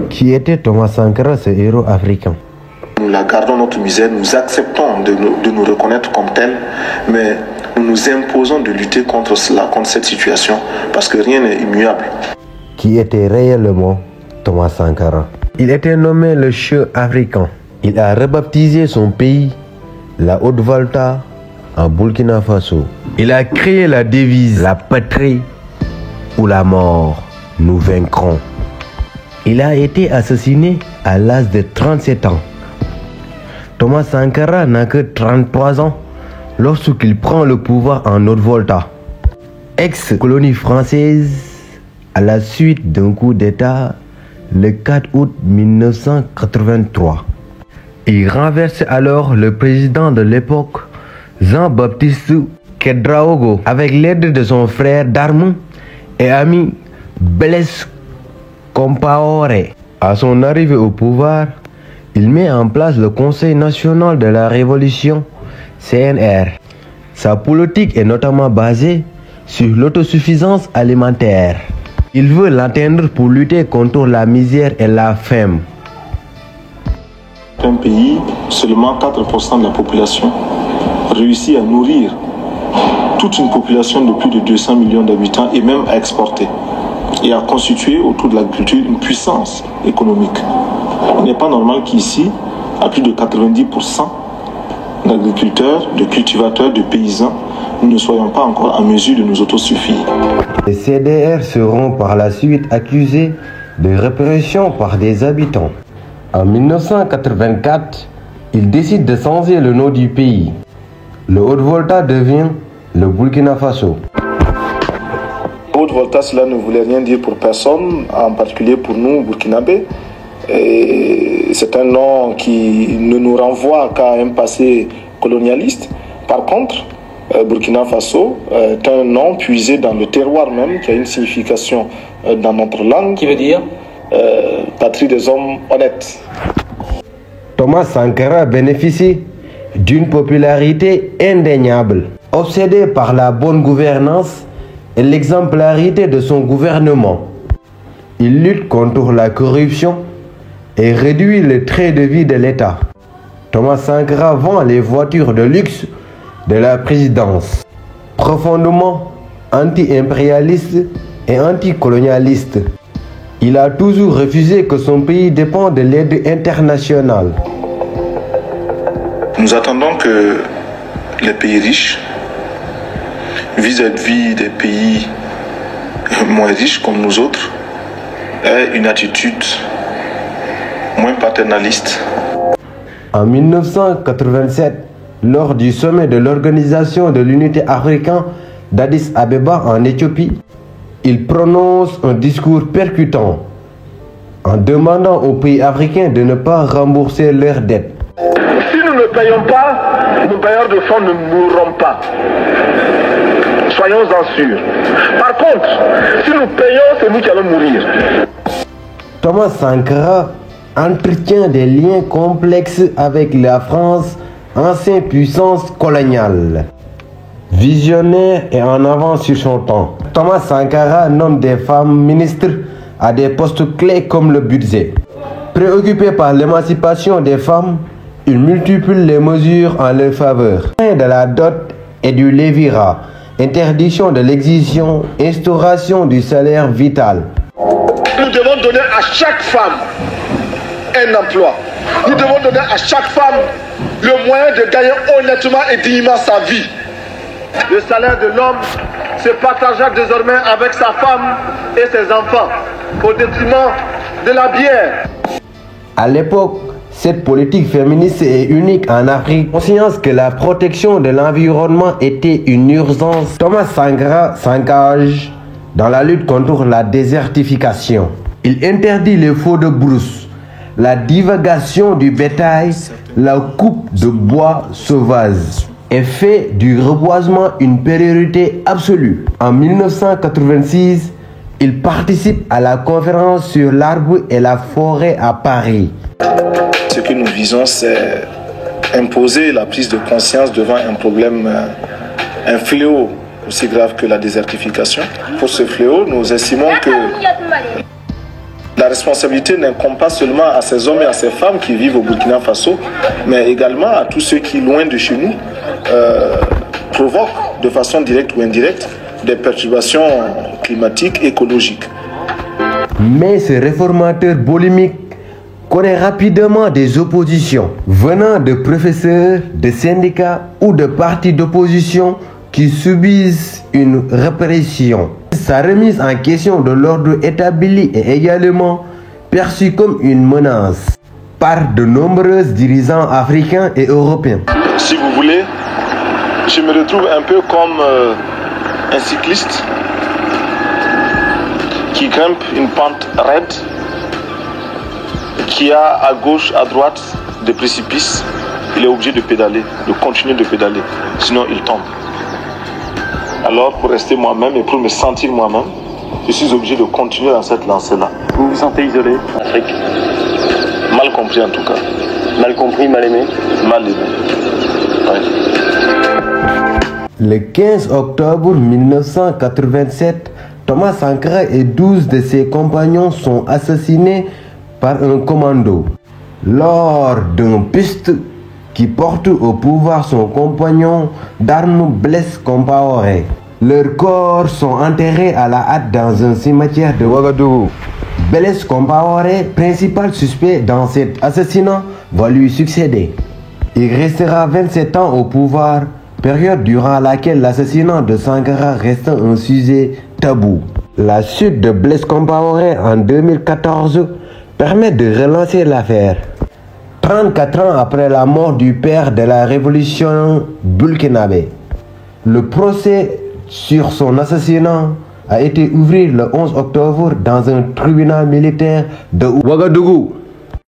Qui était Thomas Sankara, ce héros africain? Nous la gardons notre misère, nous acceptons de nous reconnaître comme tel, mais nous nous imposons de lutter contre cela, contre cette situation, parce que rien n'est immuable. Qui était réellement Thomas Sankara? Il était nommé le Che africain. Il a rebaptisé son pays, la Haute-Volta, en Burkina Faso. Il a créé la devise, la patrie ou la mort, nous vaincrons. Il a été assassiné à l'âge de 37 ans. Thomas Sankara n'a que 33 ans lorsqu'il prend le pouvoir en Haute-Volta, ex-colonie française, à la suite d'un coup d'État le 4 août 1983. Il renverse alors le président de l'époque, Jean-Baptiste Kedraogo, avec l'aide de son frère d'armes et ami Blaise Compaoré. À son arrivée au pouvoir, il met en place le Conseil national de la révolution, CNR. Sa politique est notamment basée sur l'autosuffisance alimentaire. Il veut l'atteindre pour lutter contre la misère et la faim. Un pays, seulement 4% de la population réussit à nourrir toute une population de plus de 200 millions d'habitants et même à exporter et à constituer autour de l'agriculture une puissance économique. Il n'est pas normal qu'ici, à plus de 90% d'agriculteurs, de cultivateurs, de paysans, nous ne soyons pas encore en mesure de nous autosuffire. Les CDR seront par la suite accusés de répression par des habitants. En 1984, ils décident de changer le nom du pays. Le Haute-Volta devient le Burkina Faso. Haute-Volta, cela ne voulait rien dire pour personne, en particulier pour nous, Burkinabés. C'est un nom qui ne nous renvoie qu'à un passé colonialiste. Par contre, Burkina Faso est un nom puisé dans le terroir même, qui a une signification dans notre langue. Qui veut dire patrie des hommes honnêtes. Thomas Sankara bénéficie d'une popularité indéniable. Obsédé par la bonne gouvernance et l'exemplarité de son gouvernement, il lutte contre la corruption et réduit le train de vie de l'État. Thomas Sankara vend les voitures de luxe de la présidence. Profondément anti-impérialiste et anticolonialiste, il a toujours refusé que son pays dépende de l'aide internationale. Nous attendons que les pays riches, vis-à-vis des pays moins riches comme nous autres, aient une attitude moins paternaliste. En 1987, lors du sommet de l'Organisation de l'Unité africaine d'Addis Abeba en Éthiopie, il prononce un discours percutant en demandant aux pays africains de ne pas rembourser leurs dettes. Si nous ne payons pas, nos bailleurs de fonds ne mourront pas. Soyons-en sûrs. Par contre, si nous payons, c'est nous qui allons mourir. Thomas Sankara entretient des liens complexes avec la France, ancienne puissance coloniale. Visionnaire et en avance sur son temps, Thomas Sankara nomme des femmes ministres à des postes clés comme le budget. Préoccupé par l'émancipation des femmes, il multiplie les mesures en leur faveur. Fin de la dot et du lévirat, interdiction de l'excision, instauration du salaire vital. Nous devons donner à chaque femme un emploi. Nous devons donner à chaque femme le moyen de gagner honnêtement et dignement sa vie. Le salaire de l'homme se partagera désormais avec sa femme et ses enfants au détriment de la bière. À l'époque, cette politique féministe est unique en Afrique. Conscience que la protection de l'environnement était une urgence, Thomas Sankara s'engage dans la lutte contre la désertification. Il interdit les feux de brousse, la divagation du bétail, la coupe de bois sauvage et fait du reboisement une priorité absolue. En 1986, il participe à la conférence sur l'arbre et la forêt à Paris. Ce que nous visons, c'est imposer la prise de conscience devant un problème, un fléau aussi grave que la désertification. Pour ce fléau, nous estimons que responsabilité n'incombe pas seulement à ces hommes et à ces femmes qui vivent au Burkina Faso, mais également à tous ceux qui, loin de chez nous, provoquent de façon directe ou indirecte des perturbations climatiques, écologiques. Mais ce réformateur boulimique connaît rapidement des oppositions venant de professeurs, de syndicats ou de partis d'opposition qui subissent une répression. Sa remise en question de l'ordre établi est également perçue comme une menace par de nombreux dirigeants africains et européens. Si vous voulez, je me retrouve un peu comme un cycliste qui grimpe une pente raide, qui a à gauche, à droite des précipices. Il est obligé de pédaler, de continuer de pédaler, sinon il tombe. Alors pour rester moi-même et pour me sentir moi-même, je suis obligé de continuer dans cette lancée-là. Vous vous sentez isolé en Afrique? Mal compris en tout cas. Mal compris, mal aimé? Mal aimé. Ouais. Le 15 octobre 1987, Thomas Sankara et 12 de ses compagnons sont assassinés par un commando. Lors d'un piste qui porte au pouvoir son compagnon d'armes Blaise Compaoré. Leurs corps sont enterrés à la hâte dans un cimetière de Ouagadougou. Blaise Compaoré, principal suspect dans cet assassinat, va lui succéder. Il restera 27 ans au pouvoir, période durant laquelle l'assassinat de Sankara reste un sujet tabou. La chute de Blaise Compaoré en 2014 permet de relancer l'affaire. 34 ans après la mort du père de la révolution burkinabé, le procès sur son assassinat a été ouvert le 11 octobre dans un tribunal militaire de Ouagadougou.